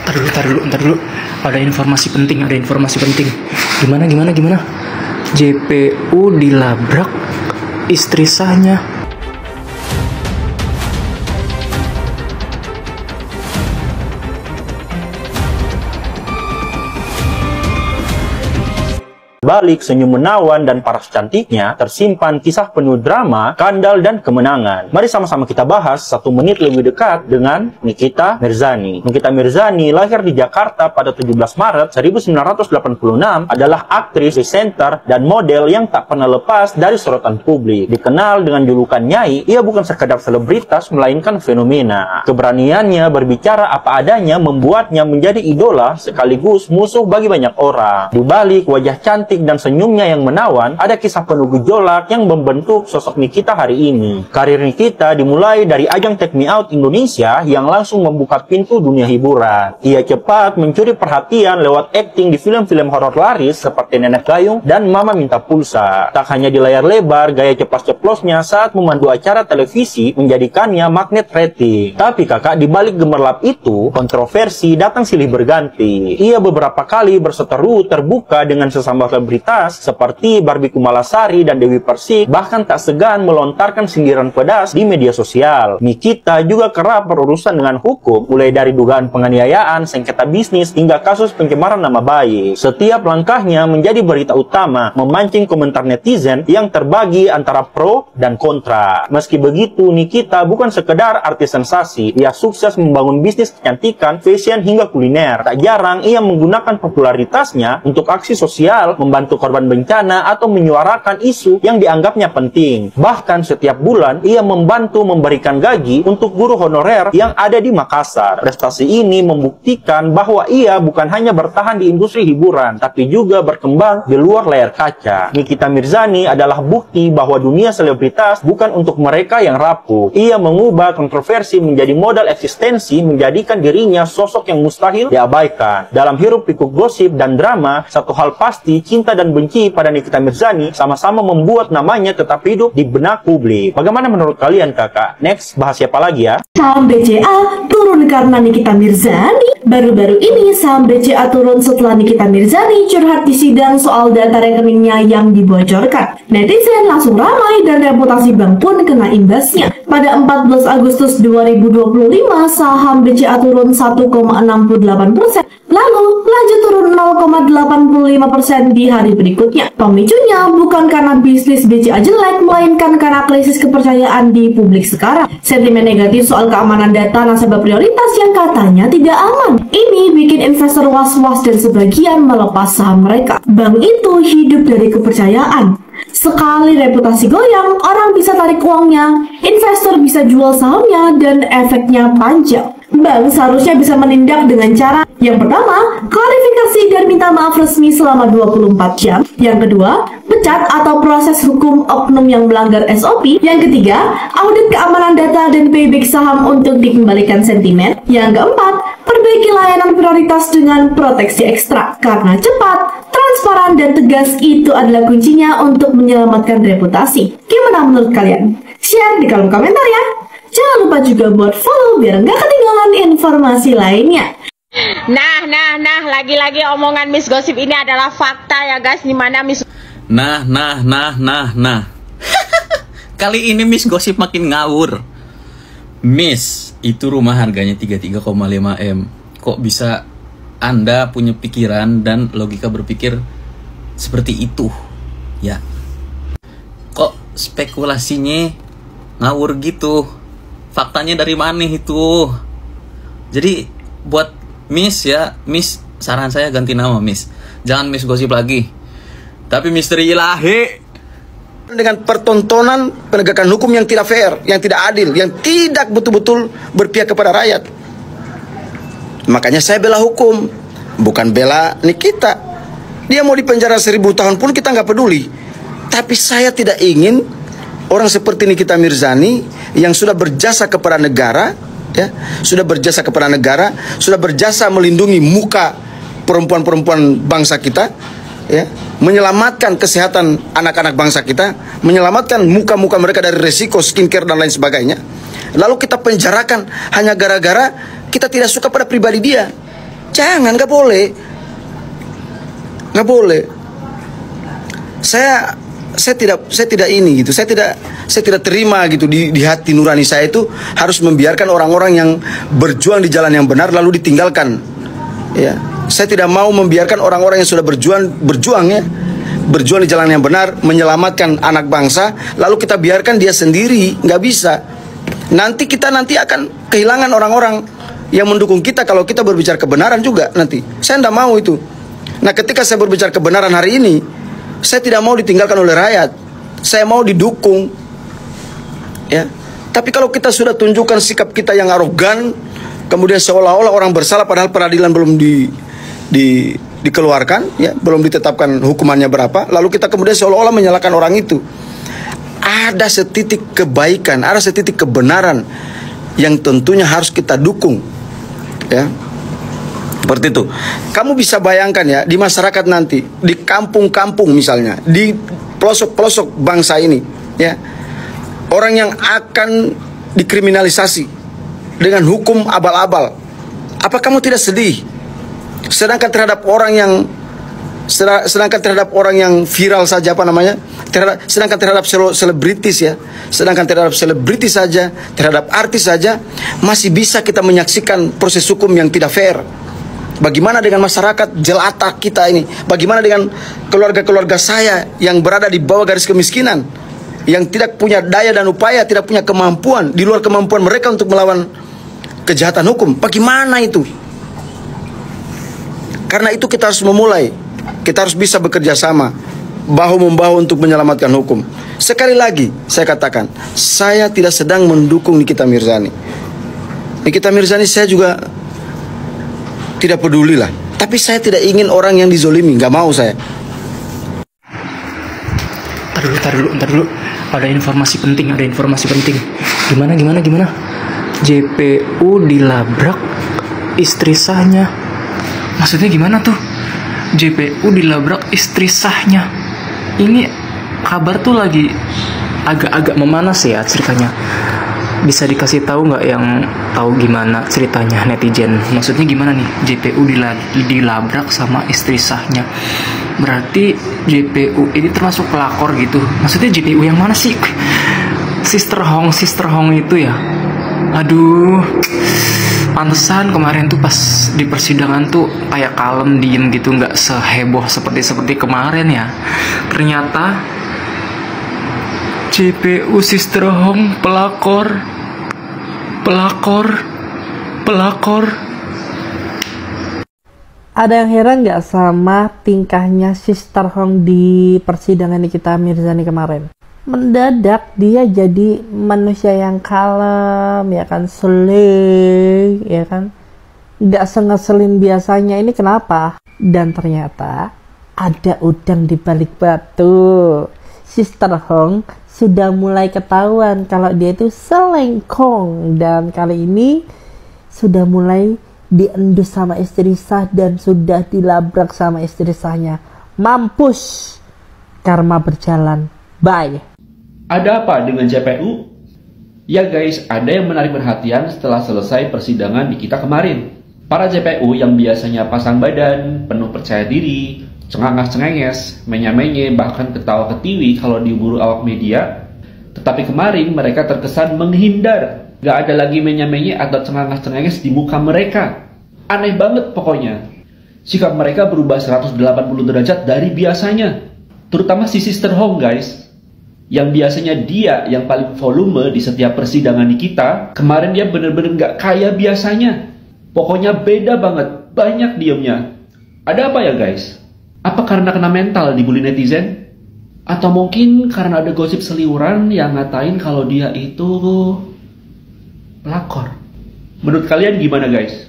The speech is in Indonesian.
Ntar dulu. Ada informasi penting. Gimana? JPU dilabrak istri sahnya. Balik senyum menawan dan paras cantiknya, tersimpan kisah penuh drama, skandal, dan kemenangan. Mari sama-sama kita bahas 1 menit lebih dekat dengan Nikita Mirzani. Nikita Mirzani lahir di Jakarta pada 17 Maret 1986, adalah aktris, presenter, dan model yang tak pernah lepas dari sorotan publik. Dikenal dengan julukan Nyai, ia bukan sekadar selebritas, melainkan fenomena. Keberaniannya berbicara apa adanya membuatnya menjadi idola sekaligus musuh bagi banyak orang. Di balik wajah cantik dan senyumnya yang menawan, ada kisah penuh gejolak yang membentuk sosok Nikita hari ini. Karir Nikita dimulai dari ajang Take Me Out Indonesia yang langsung membuka pintu dunia hiburan. Ia cepat mencuri perhatian lewat akting di film-film horor laris seperti Nenek Gayung dan Mama Minta Pulsa. Tak hanya di layar lebar, gaya ceplas-ceplosnya saat memandu acara televisi menjadikannya magnet rating. Tapi kakak, di balik gemerlap itu, kontroversi datang silih berganti. Ia beberapa kali berseteru terbuka dengan sesama selebritas seperti Barbie Kumalasari dan Dewi Persik, bahkan tak segan melontarkan sindiran pedas di media sosial. Nikita juga kerap berurusan dengan hukum, mulai dari dugaan penganiayaan, sengketa bisnis, hingga kasus pencemaran nama baik. Setiap langkahnya menjadi berita utama, memancing komentar netizen yang terbagi antara pro dan kontra. Meski begitu, Nikita bukan sekedar artis sensasi. Ia sukses membangun bisnis kecantikan, fashion, hingga kuliner. Tak jarang ia menggunakan popularitasnya untuk aksi sosial, membantu korban bencana, atau menyuarakan isu yang dianggapnya penting. Bahkan setiap bulan ia membantu memberikan gaji untuk guru honorer yang ada di Makassar. Prestasi ini membuktikan bahwa ia bukan hanya bertahan di industri hiburan, tapi juga berkembang di luar layar kaca. Nikita Mirzani adalah bukti bahwa dunia selebritas bukan untuk mereka yang rapuh. Ia mengubah kontroversi menjadi modal eksistensi, menjadikan dirinya sosok yang mustahil diabaikan. Dalam hiruk pikuk gosip dan drama, satu hal pasti, cinta dan benci pada Nikita Mirzani sama-sama membuat namanya tetap hidup di benak publik. Bagaimana menurut kalian, kakak? Next, bahas siapa lagi ya? Saham BCA turun karena Nikita Mirzani. Baru-baru ini saham BCA turun setelah Nikita Mirzani curhat di sidang soal data rekeningnya yang dibocorkan. Netizen langsung ramai dan reputasi bank pun kena imbasnya. Pada 14 Agustus 2025, saham BCA turun 1,68%. Lalu lanjut turun 0,85% di hari berikutnya. Pemicunya bukan karena bisnis BCA jelek, melainkan karena krisis kepercayaan di publik sekarang. Sentimen negatif soal keamanan data nasabah prioritas yang katanya tidak aman. Ini bikin investor was-was dan sebagian melepas saham mereka. Bank itu hidup dari kepercayaan. Sekali reputasi goyang, orang bisa tarik uangnya, investor bisa jual sahamnya, dan efeknya panjang. Bank seharusnya bisa menindak dengan cara yang pertama, klarifikasi dan minta maaf resmi selama 24 jam. Yang kedua, pecat atau proses hukum oknum yang melanggar SOP. Yang ketiga, audit keamanan data dan payback saham untuk dikembalikan sentimen. Yang keempat, perbaiki layanan prioritas dengan proteksi ekstra. Karena cepat, transparan, dan tegas itu adalah kuncinya untuk menyelamatkan reputasi. Gimana menurut kalian? Share di kolom komentar ya. Jangan lupa juga buat follow biar nggak ketinggalan informasi lainnya. Nah, lagi-lagi omongan Miss Gosip ini adalah fakta ya guys, dimana Miss... Nah. Kali ini Miss Gosip makin ngawur. Miss, itu rumah harganya 33,5 M. Kok bisa Anda punya pikiran dan logika berpikir seperti itu? Ya. Kok spekulasinya ngawur gitu? Faktanya dari mana itu? Jadi buat Miss ya, Miss, saran saya ganti nama Miss. Jangan Miss Gosip lagi, tapi Misteri Ilahi. Dengan pertontonan penegakan hukum yang tidak fair, yang tidak adil, yang tidak betul-betul berpihak kepada rakyat. Makanya saya bela hukum, bukan bela Nikita. Dia mau dipenjara 1000 tahun pun kita nggak peduli. Tapi saya tidak ingin orang seperti Nikita Mirzani yang sudah berjasa kepada negara, ya, sudah berjasa kepada negara, sudah berjasa melindungi muka perempuan-perempuan bangsa kita, ya, menyelamatkan kesehatan anak-anak bangsa kita, menyelamatkan muka-muka mereka dari resiko skincare dan lain sebagainya. Lalu kita penjarakan hanya gara-gara kita tidak suka pada pribadi dia. Jangan, nggak boleh. Nggak boleh. Saya tidak ini gitu. Saya tidak terima gitu di hati nurani saya itu harus membiarkan orang-orang yang berjuang di jalan yang benar lalu ditinggalkan. Ya, saya tidak mau membiarkan orang-orang yang sudah berjuang di jalan yang benar, menyelamatkan anak bangsa, lalu kita biarkan dia sendiri. Nggak bisa. Kita nanti akan kehilangan orang-orang yang mendukung kita kalau kita berbicara kebenaran juga nanti. Saya tidak mau itu. Nah, ketika saya berbicara kebenaran hari ini, saya tidak mau ditinggalkan oleh rakyat. Saya mau didukung. Ya. Tapi kalau kita sudah tunjukkan sikap kita yang arogan, kemudian seolah-olah orang bersalah padahal peradilan belum dikeluarkan, ya, belum ditetapkan hukumannya berapa, lalu kita kemudian seolah-olah menyalahkan orang itu. Ada setitik kebaikan, ada setitik kebenaran yang tentunya harus kita dukung. Ya. Seperti itu. Kamu bisa bayangkan ya, di masyarakat nanti, di kampung-kampung misalnya, di pelosok-pelosok bangsa ini, ya, orang yang akan dikriminalisasi dengan hukum abal-abal. Apa kamu tidak sedih? Sedangkan terhadap orang yang viral saja, apa namanya? Sedangkan terhadap selebritis ya, sedangkan terhadap selebritis saja, terhadap artis saja masih bisa kita menyaksikan proses hukum yang tidak fair. Bagaimana dengan masyarakat jelata kita ini? Bagaimana dengan keluarga-keluarga saya yang berada di bawah garis kemiskinan, yang tidak punya daya dan upaya, tidak punya kemampuan, di luar kemampuan mereka untuk melawan kejahatan hukum? Bagaimana itu? Karena itu kita harus memulai. Kita harus bisa bekerja sama, bahu-membahu untuk menyelamatkan hukum. Sekali lagi saya katakan, saya tidak sedang mendukung Nikita Mirzani. Nikita Mirzani saya juga tidak peduli lah. Tapi saya tidak ingin orang yang dizolimi, nggak mau saya. Ntar dulu. Ada informasi penting. Gimana? JPU dilabrak istri sahnya. Maksudnya gimana tuh? JPU dilabrak istri sahnya. Ini kabar tuh lagi agak memanas ya ceritanya. Bisa dikasih tahu nggak yang tahu gimana ceritanya netizen? Maksudnya gimana nih JPU dilabrak sama istri sahnya? Berarti JPU ini termasuk pelakor gitu. Maksudnya JPU yang mana sih? Sister Hong itu ya. Aduh, pantesan kemarin tuh pas di persidangan tuh kayak kalem diem gitu, nggak seheboh seperti kemarin ya. Ternyata JPU Sister Hong pelakor. Ada yang heran nggak sama tingkahnya Sister Hong di persidangan Nikita Mirzani kemarin? Mendadak dia jadi manusia yang kalem, ya kan, selek, ya kan, nggak sengeselin biasanya. Ini kenapa? Dan ternyata ada udang di balik batu. Sister Hong sudah mulai ketahuan kalau dia itu selengkong, dan kali ini sudah mulai diendus sama istri sah dan sudah dilabrak sama istri sahnya. Mampus, karma berjalan. Bye. Ada apa dengan JPU? Ya guys, ada yang menarik perhatian setelah selesai persidangan di kita kemarin. Para JPU yang biasanya pasang badan, penuh percaya diri, cengangas-cengenges, menye-menye, bahkan ketawa-ketiwi kalau diburu awak media. Tetapi kemarin mereka terkesan menghindar. Gak ada lagi menye-menye atau cengangas-cengenges di muka mereka. Aneh banget pokoknya. Sikap mereka berubah 180 derajat dari biasanya. Terutama si Sister Hong guys. Yang biasanya dia yang paling volume di setiap persidangan di kita, kemarin dia bener-bener gak kayak biasanya. Pokoknya beda banget, banyak diemnya. Ada apa ya guys? Apa karena kena mental dibully netizen? Atau mungkin karena ada gosip seliuran yang ngatain kalau dia itu pelakor? Menurut kalian gimana guys?